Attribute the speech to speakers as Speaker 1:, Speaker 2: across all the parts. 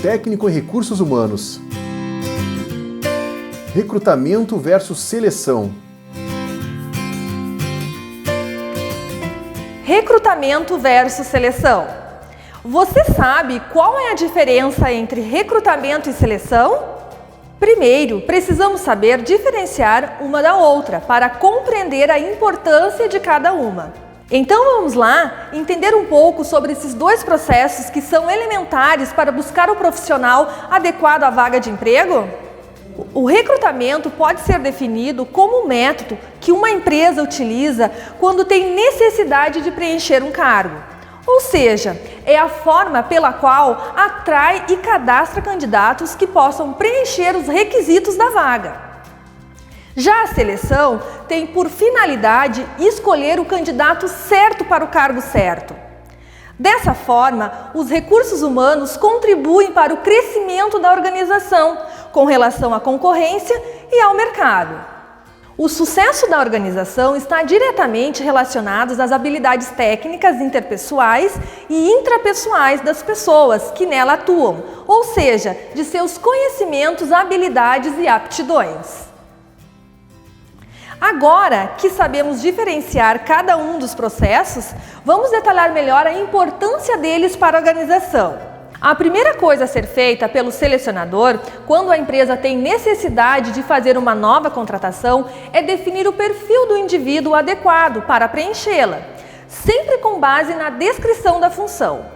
Speaker 1: técnico em recursos humanos. Recrutamento versus seleção.
Speaker 2: Recrutamento versus seleção. Você sabe qual é a diferença entre recrutamento e seleção? Primeiro, precisamos saber diferenciar uma da outra para compreender a importância de cada uma. Então vamos lá entender um pouco sobre esses dois processos que são elementares para buscar o profissional adequado à vaga de emprego? O recrutamento pode ser definido como um método que uma empresa utiliza quando tem necessidade de preencher um cargo. Ou seja, é a forma pela qual atrai e cadastra candidatos que possam preencher os requisitos da vaga. Já a seleção tem por finalidade escolher o candidato certo para o cargo certo. Dessa forma, os recursos humanos contribuem para o crescimento da organização com relação à concorrência e ao mercado. O sucesso da organização está diretamente relacionado às habilidades técnicas interpessoais e intrapessoais das pessoas que nela atuam, ou seja, de seus conhecimentos, habilidades e aptidões. Agora que sabemos diferenciar cada um dos processos, vamos detalhar melhor a importância deles para a organização. A primeira coisa a ser feita pelo selecionador, quando a empresa tem necessidade de fazer uma nova contratação, é definir o perfil do indivíduo adequado para preenchê-la, sempre com base na descrição da função.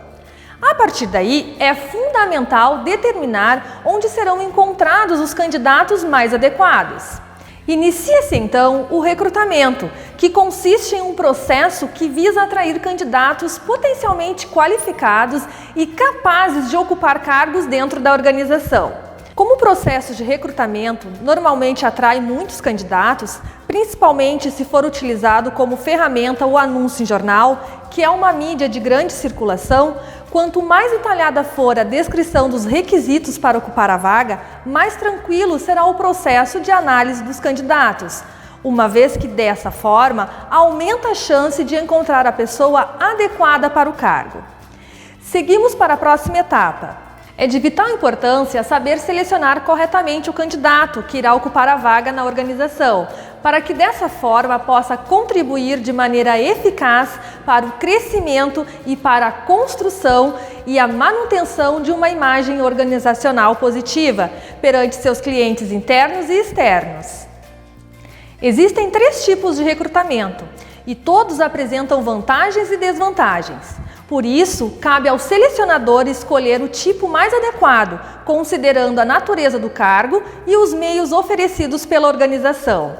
Speaker 2: A partir daí, é fundamental determinar onde serão encontrados os candidatos mais adequados. Inicia-se então o recrutamento, que consiste em um processo que visa atrair candidatos potencialmente qualificados e capazes de ocupar cargos dentro da organização. Como o processo de recrutamento normalmente atrai muitos candidatos, principalmente se for utilizado como ferramenta o anúncio em jornal, que é uma mídia de grande circulação, quanto mais detalhada for a descrição dos requisitos para ocupar a vaga, mais tranquilo será o processo de análise dos candidatos, uma vez que dessa forma aumenta a chance de encontrar a pessoa adequada para o cargo. Seguimos para a próxima etapa. É de vital importância saber selecionar corretamente o candidato que irá ocupar a vaga na organização, para que dessa forma possa contribuir de maneira eficaz para o crescimento e para a construção e a manutenção de uma imagem organizacional positiva perante seus clientes internos e externos. Existem 3 tipos de recrutamento e todos apresentam vantagens e desvantagens. Por isso, cabe ao selecionador escolher o tipo mais adequado, considerando a natureza do cargo e os meios oferecidos pela organização.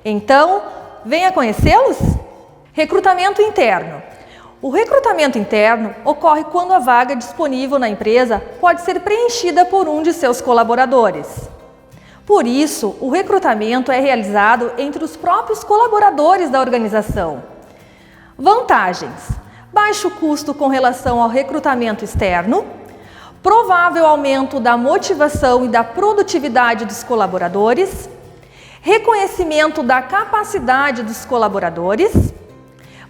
Speaker 2: Então, venha conhecê-los? Recrutamento interno. O recrutamento interno ocorre quando a vaga disponível na empresa pode ser preenchida por um de seus colaboradores. Por isso, o recrutamento é realizado entre os próprios colaboradores da organização. Vantagens: baixo custo com relação ao recrutamento externo, provável aumento da motivação e da produtividade dos colaboradores, reconhecimento da capacidade dos colaboradores,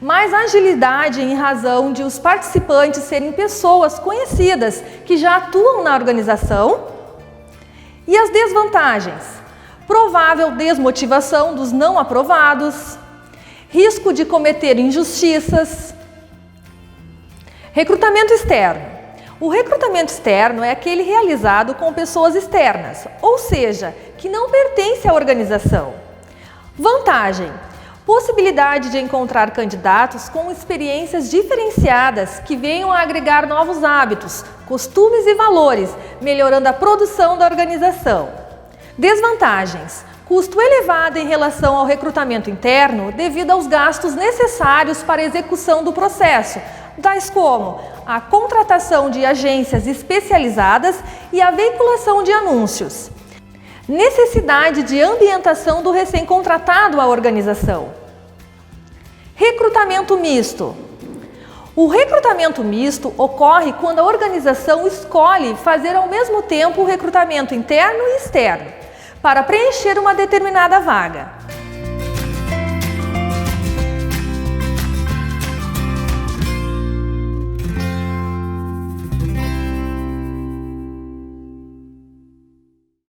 Speaker 2: mais agilidade em razão de os participantes serem pessoas conhecidas que já atuam na organização. E as desvantagens: provável desmotivação dos não aprovados, risco de cometer injustiças. Recrutamento externo. O recrutamento externo é aquele realizado com pessoas externas, ou seja, que não pertence à organização. Vantagem: possibilidade de encontrar candidatos com experiências diferenciadas que venham a agregar novos hábitos, costumes e valores, melhorando a produção da organização. Desvantagens: custo elevado em relação ao recrutamento interno devido aos gastos necessários para a execução do processo, tais como a contratação de agências especializadas e a veiculação de anúncios. Necessidade de ambientação do recém-contratado à organização. Recrutamento misto. O recrutamento misto ocorre quando a organização escolhe fazer ao mesmo tempo o recrutamento interno e externo para preencher uma determinada vaga.